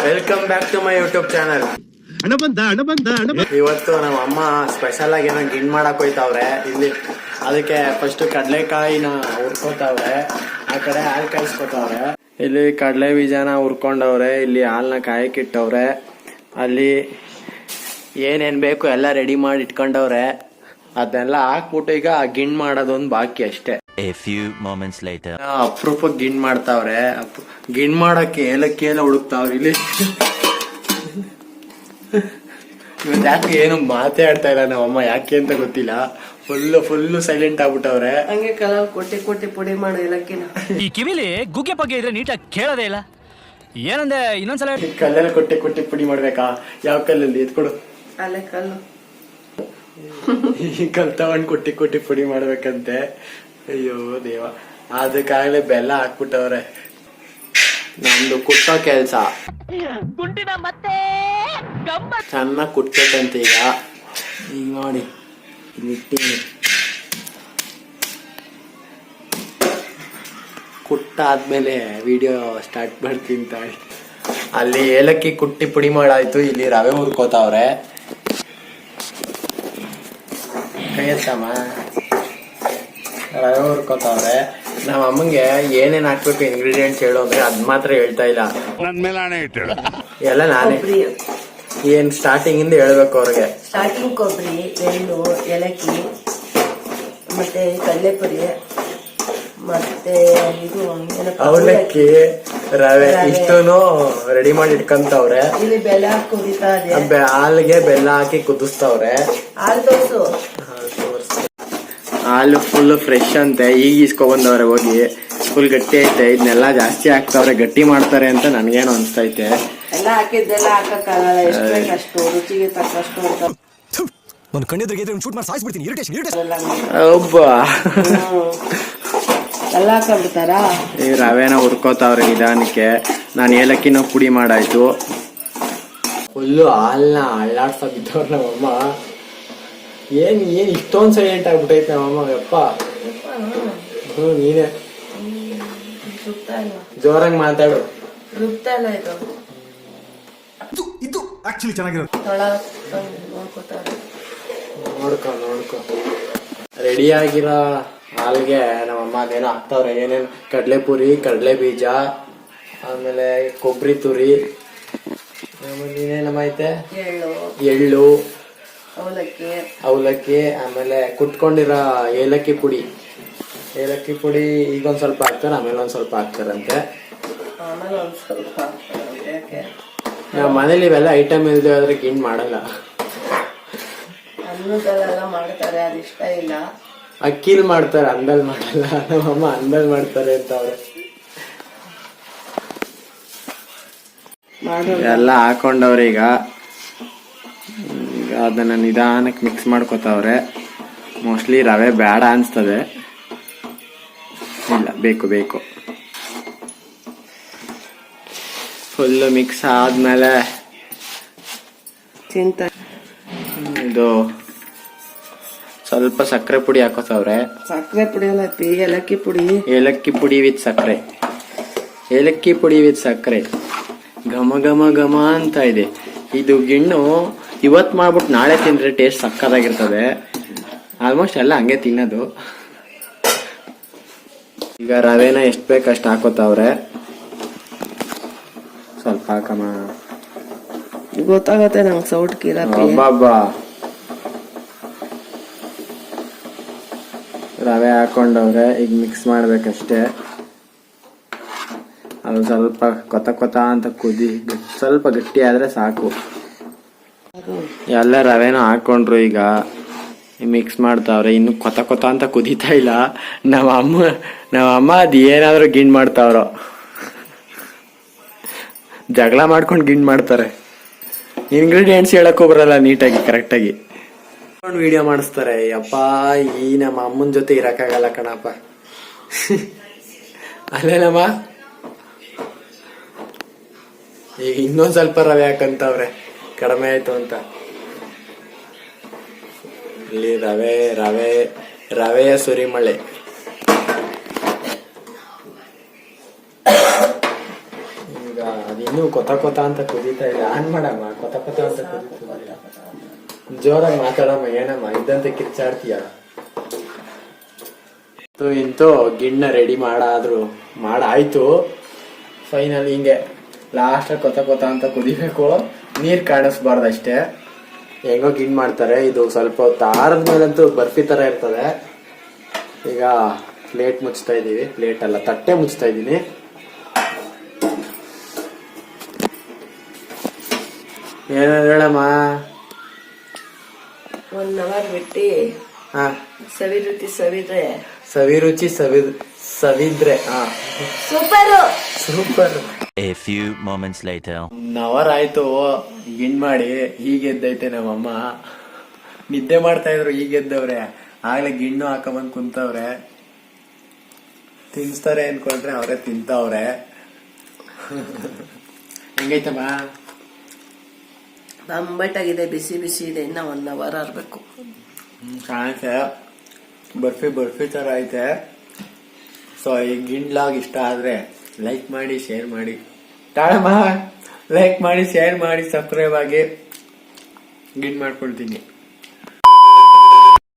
Welcome back to my YouTube channel. ಇವತ್ತು ನಮ್ಮ ಅಮ್ಮ ಸ್ಪೆಷಲ್ ಆಗಿ ಏನೋ ಗಿಣ್ ಮಾಡಕ್ ಹೋಯ್ತಾವ್ರೆ ಇಲ್ಲಿ. ಅದಕ್ಕೆ ಫಸ್ಟ್ ಕಡಲೆಕಾಯಿನ ಹುರ್ಕೋತಾವ್ರೆ, ಆ ಕಡೆ ಹಾಲು ಕಾಯಿಸ್ಕೊತಾವ್ರೆ. ಇಲ್ಲಿ ಕಡಲೆ ಬೀಜನ ಹುರ್ಕೊಂಡವ್ರೆ, ಇಲ್ಲಿ ಹಾಲ್ನ ಕಾಯಕ್ಕಿಟ್ಟವ್ರೆ. ಅಲ್ಲಿ ಏನೇನ್ ಬೇಕು ಎಲ್ಲ ರೆಡಿ ಮಾಡಿ ಇಟ್ಕೊಂಡವ್ರೆ. ಅದೆಲ್ಲ ಹಾಕ್ಬಿಟ್ಟು ಈಗ ಗಿಣ್ ಮಾಡೋದೊಂದು ಬಾಕಿ ಅಷ್ಟೇ. A few moments later. ಅಪ್ರೂಪಕ್ಕೆ ಗಿಣ್ ಮಾಡ್ತಾವ್ರೆ. ಗಿಣ್ ಮಾಡಕ್ಕೆ ಏಲಕ್ಕಿ ಎಲ್ಲ ಹುಡುಕ್ತಾವ್ರೆ ಇಲ್ಲಿ. ಇವತ್ತು ಯಾಕೆ ಏನು ಮಾತೇ ಆಡ್ತಾ ಇಲ್ಲ ನಮ್ಮಮ್ಮ, ಯಾಕೆ ಅಂತ ಗೊತ್ತಿಲ್ಲ. ಫುಲ್ಲು ಸೈಲೆಂಟ್ ಆಗ್ಬಿಟ್ಟವ್ರೆ. ಹಂಗೆ ಕಲರ್ ಕೊಟ್ಟಿ ಪುಡಿ ಮಾಡು ಏಲಕ್ಕಿನ. ಈ ಕಿವಿಲಿ ಗುಗ್ಗೆ ಬಗ್ಗೆ ಇದ್ರೆ ನೀಟಾಗಿ ಕೇಳೋದೇ ಇಲ್ಲ. ಏನಂದೆ ಇನ್ನೊಂದ್ಸಲ? ಕಲ್ಲಲ್ಲಿ ಕೊಟ್ಟಿ ಪುಡಿ ಮಾಡ್ಬೇಕಾ? ಯಾವ ಕಲ್ಲಲ್ಲಿ ಎತ್ಕೊಡು. ಅಲ್ಲೇ ಕಲ್ಲು. ಈ ಕಲ್ ತಗೊಂಡ್ ಕೊಟ್ಟಿ ಪುಡಿ ಮಾಡ್ಬೇಕಂತೆ. ಅಯ್ಯೋ ದೇವ, ಅದಕ್ಕಾಗ್ಲೇ ಬೆಲ್ಲ ಹಾಕ್ಬಿಟ್ಟವ್ರೆ. ನಮ್ದು ಕುಟ್ಟೋ ಕೆಲ್ಸ ಚೆನ್ನಾಗ್ ಕುಟ್ಬೇಕಂತ ಈಗ ನೋಡಿ ಇಟ್ಟಿನಿ. ಕುಟ್ಟಾದ್ಮೇಲೆ ವಿಡಿಯೋ ಸ್ಟಾರ್ಟ್ ಮಾಡ್ತೀನಿ ತಾಳಿ. ಅಲ್ಲಿ ಏಲಕ್ಕಿ ಕುಟ್ಟಿ ಪುಡಿ ಮಾಡಾಯ್ತು, ಇಲ್ಲಿ ರವೆ ಹುರ್ಕೋತಾವ್ರೆ. ಕೈಯತ್ತಮ್ಮ ರವೆ ಹುರ್ಕೋತಾವ್ರೆ. ನಮ್ಮ ಅಮ್ಮಂಗೆ ಏನೇನ್ ಹಾಕ್ಬೇಕು ಇಂಗ್ರೀಡಿಯೆಂಟ್ಸ್ ಹೇಳು ಅಂದ್ರೆ ಅದ್ ಮಾತ್ರ ಹೇಳ್ತಾ ಇಲ್ಲ. ಎಲ್ಲ ನಾನೇ ಏನ್ ಸ್ಟಾರ್ಟಿಂಗ್ ಇಂದ ಹೇಳ್ಬೇಕು ಅವ್ರಿಗೆ. ಸ್ಟಾರ್ಟಿಂಗ್ ಕೊಬ್ಬರಿ, ಎಳ್ಳು, ಏಲಕ್ಕಿ, ಮತ್ತೆ ಕಡಲೆಪುರಿ, ಮತ್ತೆ ಇದು ಅವಲಕ್ಕಿ, ರವೆ ಇಷ್ಟೂನು ರೆಡಿ ಮಾಡಿ ಇಟ್ಕೊಂತವ್ರೆ. ಇಲ್ಲಿ ಬೆಲ್ಲ ಕುದಿತಾ ಇದೆ. ಹಾಲಿಗೆ ಬೆಲ್ಲ ಹಾಕಿ ಕುದಿಸ್ತವ್ರೆ. ಹಾಲು ತೋರ್ಸು. ಹಾಲು ಫುಲ್ ಫ್ರೆಶ್ ಅಂತೆ, ಈಗ ಇಸ್ಕೊ ಬಂದವ್ರೆ ಹೋಗಿ. ಫುಲ್ ಗಟ್ಟಿ ಐತೆ. ಇದನ್ನೆಲ್ಲ ಜಾಸ್ತಿ ಹಾಕ್ತಾವ್ರೆ, ಗಟ್ಟಿ ಮಾಡ್ತಾರೆ ಅಂತ ನನ್ಗೇನು ಅನ್ಸ್ತೈತೆ. ಎಲ್ಲ ಹಾಕಿದ್ದೆಲ್ಲ ಹಾಕಕ್ಕಾಗಲ್ಲ, ಎಷ್ಟು ಬೇಕಷ್ಟು ರುಚಿಗೆ ತಕ್ಕಷ್ಟು ಅಂತ. ಒಂದು ಕಣ್ಣೆದ್ರಿಗೆ ಶೂಟ್ ಮಾಡಿ ಸಾಯಿಸ್ಬಿಡ್ತೀನಿ. ಒಬ್ಬ ಎಲ್ಲ ಹಾಕೊಂಡ್ಬಿಡ್ತಾರಾ? ಈ ರವೆನ ಹುರ್ಕೋತಾವ್ರೆ ನಿಧಾನಕ್ಕೆ. ನಾನು ಏಲಕ್ಕಿನ ಪುಡಿ ಮಾಡಾಯ್ತು. ಫುಲ್ಲು ಹಾಲ್ನ ಅಳ್ಳಾಡ್ತಾ ಬಿದ್ದವ್ರ ನಮ್ಮಮ್ಮ. ಏನ್ ಇಷ್ಟೊಂದು ಸೈಲೆಂಟ್ ಆಗ್ಬಿಟ್ಟೈತೆ ನಮ್ಮಮ್ಮ. ಯಪ್ಪ ನೀನೇ ಜೋರಾಗಿ ಮಾತಾಡು. ರುಬ್ತಾ ಇಲ್ಲ ಇದು ಆಕ್ಚುಲಿ ಚೆನ್ನಾಗಿರೋದು. ನೋಡ್ಕೊ ರೆಡಿ ಆಗಿರೋ ಹಾಲ್ಗೆ ನಮ್ಮಮ್ಮ ಅದೇನೋ ಹಾಕ್ತಾವ್ರೆ. ಏನೇನು ಕಡಲೆಪುರಿ, ಕಡಲೆ ಬೀಜ, ಆಮೇಲೆ ಕೊಬ್ಬರಿ ತುರಿ, ಆಮೇಲೆ ಇನ್ನೇನಮ್ಮ ಐತೆ ಎಳ್ಳು, ಅವಲಕ್ಕಿ, ಆಮೇಲೆ ಕುಟ್ಕೊಂಡಿರೋ ಏಲಕ್ಕಿ ಪುಡಿ ಈಗ ಒಂದ್ ಸ್ವಲ್ಪ ಹಾಕ್ತಾರೆ, ಆಮೇಲೆ ಒಂದ್ ಸ್ವಲ್ಪ ಹಾಕ್ತಾರಂತೆ. ನಾವ್ ಮನೇಲಿ ಇವೆಲ್ಲ ಐಟಮ್ ಇಲ್ದೆ ಆದ್ರೆ ಗಿಣ್ ಮಾಡಲ್ಲ. ಮಾಡ್ತಾರೆ, ಅದು ಇಷ್ಟ ಇಲ್ಲ. ಅಕ್ಕಿಲ್ ಮಾಡ್ತಾರೆ, ಅಂದಲ್ ಮಾಡಲ್ಲ. ನಮ್ಮಮ್ಮ ಅಂದಲ್ ಮಾಡ್ತಾರೆ ಅಂತ ಅವ್ರೆ. ಎಲ್ಲ ಹಾಕೊಂಡವ್ರೆ. ಈಗ ಅದನ್ನ ನಿಧಾನಕ್ಕೆ ಮಿಕ್ಸ್ ಮಾಡ್ಕೊತಾವ್ರೆ. ಮೋಸ್ಟ್ಲಿ ರವೆ ಬೇಡ ಅನ್ಸ್ತದೆ. ಇಲ್ಲ, ಬೇಕು. ಫುಲ್ ಮಿಕ್ಸ್ ಆದ್ಮೇಲೆ ಇದು ಸ್ವಲ್ಪ ಸಕ್ಕರೆ ಪುಡಿ ಹಾಕೋತಾವ್ರೆ. ಸಕ್ಕರೆ ಪುಡಿ ಅಲ್ಲ, ಏಲಕ್ಕಿ ಪುಡಿ ವಿತ್ ಸಕ್ಕರೆ. ಏಲಕ್ಕಿ ಪುಡಿ ವಿತ್ ಸಕ್ಕರೆ ಘಮ ಅಂತ ಇದೆ. ಇದು ಗಿಣ್ಣು ಇವತ್ ಮಾಡ್ಬಿಟ್ಟು ನಾಳೆ ತಿಂದ್ರೆ ಟೇಸ್ಟ್ ಸಕ್ಕತ್ತಾಗಿರ್ತದೆ. ಆಲ್ಮೋಸ್ಟ್ ಎಲ್ಲ ಹಂಗೆ ತಿನ್ನೋದು. ಈಗ ರವೆನ ಎಷ್ಟು ಬೇಕಷ್ಟು ಹಾಕೋತಾವ್ರೆ. ಸ್ವಲ್ಪ ಹಾಕಮ್ಮ, ಗೊತ್ತಾಗತ್ತೆ ನಂಗೆ ಸೌಟ್ ಕಿರಪಿ. ರವೆ ಹಾಕೊಂಡವ್ರೆ, ಈಗ ಮಿಕ್ಸ್ ಮಾಡ್ಬೇಕಷ್ಟೇ. ಅದು ಸ್ವಲ್ಪ ಕೊತ ಅಂತ ಸ್ವಲ್ಪ ಗಟ್ಟಿ ಆದ್ರೆ ಸಾಕು. ಎಲ್ಲ ರವೆನ ಹಾಕೊಂಡ್ರು, ಈಗ ಮಿಕ್ಸ್ ಮಾಡ್ತಾವ್ರೆ. ಇನ್ನು ಕೊತ ಅಂತ ಕುದೀತಾ ಇಲ್ಲ. ನಮ್ಮ ಅಮ್ಮ ಅದ್ ಏನಾದ್ರು ಗಿಣ್ ಮಾಡ್ತಾವ್ರೋ, ಜಗಳ ಮಾಡ್ಕೊಂಡು ಗಿಣ್ ಮಾಡ್ತಾರೆ. ಇಂಗ್ರೀಡಿಯೆಂಟ್ಸ್ ಹೇಳಕ್ಕೂ ಬರಲ್ಲ ನೀಟಾಗಿ ಕರೆಕ್ಟಾಗಿ. ವಿಡಿಯೋ ಮಾಡಿಸ್ತಾರೆ. ಯಪ್ಪ, ಈ ನಮ್ಮ ಅಮ್ಮನ ಜೊತೆ ಇರಕ್ಕಾಗಲ್ಲ ಕಣಪ್ಪ. ಅಲ್ಲೇನಮ್ಮ, ಈಗ ಇನ್ನೊಂದ್ ಸ್ವಲ್ಪ ರವೆ ಹಾಕಂತವ್ರೆ, ಕಡಿಮೆ ಆಯ್ತು ಅಂತ. ಇಲ್ಲಿ ರವೆಯ ಸುರಿಮಳೆ. ಈಗ ಇನ್ನು ಕೊತ ಅಂತ ಕುದೀತಾ ಇಲ್ಲ. ಆನ್ ಮಾಡಮ್ಮ, ಕೊತ ಅಂತ ಕುದೀತಾ. ಜೋರಾಗಿ ಮಾತಾಡಮ್ಮ, ಏನಮ್ಮ ಇದ್ದಂತೆ ಕಿರ್ಚಾಡ್ತೀಯ. ಇಂತೂ ಗಿಣ್ಣ ರೆಡಿ ಮಾಡಾಯ್ತು. ಫೈನಲ್ ಹಿಂಗೆ ಲಾಸ್ಟ್ ಕೊತ ಅಂತ ಕುದಿಬೇಕು. ನೀರ್ ಕಾಣಿಸ್ಬಾರ್ದು ಅಷ್ಟೇ. ಹೆಂಗೋ ಗಿಣ್ ಮಾಡ್ತಾರೆ. ಇದು ಸ್ವಲ್ಪ ಹೊತ್ತು ಆರದ ಮೇಲಂತೂ ಬರ್ಫಿ ತರ ಇರ್ತದೆ. ಈಗ ಪ್ಲೇಟ್ ಮುಚ್ತಾ ಇದೀವಿ. ಪ್ಲೇಟ್ ಅಲ್ಲ, ತಟ್ಟೆ ಮುಚ್ತಾ ಇದೀನಿ. ಏನಾದ್ರು ಹೇಳಮ್ಮ. 1 hour ಬಿಟ್ಟು ಹಾ, ಸವಿರುಚಿ ಸವಿದ್ರೆ super. A few moments later. 1 hour ಆಯ್ತು ಗಿಣ್ ಮಾಡಿ. ಈಗ ಎದ್ದೈತೆ ನಮ್ಮಮ್ಮ. ನಿದ್ದೆ ಮಾಡ್ತಾ ಇದ್ರು, ಈಗ ಎದ್ದವ್ರೆ. ಆಗ್ಲೇ ಗಿಣ್ಣು ಹಾಕೊಂಬಂದ್ ಕುಂತವ್ರೆ. ತಿನ್ಸ್ತಾರೆ ಅನ್ಕೊಂಡ್ರೆ ಅವ್ರೆ ತಿಂತವ್ರೆ. ಹೆಂಗೈತಮ್ಮ? ಬಂಬಟ್ಟಾಗಿದೆ, ಬಿಸಿ ಇದೆ. ಇನ್ನ 1 hour ಆರ್ಬೇಕು. ಕಾಣುತ್ತೆ ಬರ್ಫಿ ತರ ಐತೆ. ಸೊ ಈ ಗಿಂಡ್ಲಾಗ್ ಇಷ್ಟ ಆದ್ರೆ ಲೈಕ್ ಮಾಡಿ, ಶೇರ್ ಮಾಡಿ. ತಾಳಮ್ಮ, ಲೈಕ್ ಮಾಡಿ, ಶೇರ್ ಮಾಡಿ, ಸಬ್ಸ್ಕ್ರೈಬ್ ಆಗಿ ಗಿಂಡ್ ಮಾಡ್ಕೊಳ್ತೀನಿ.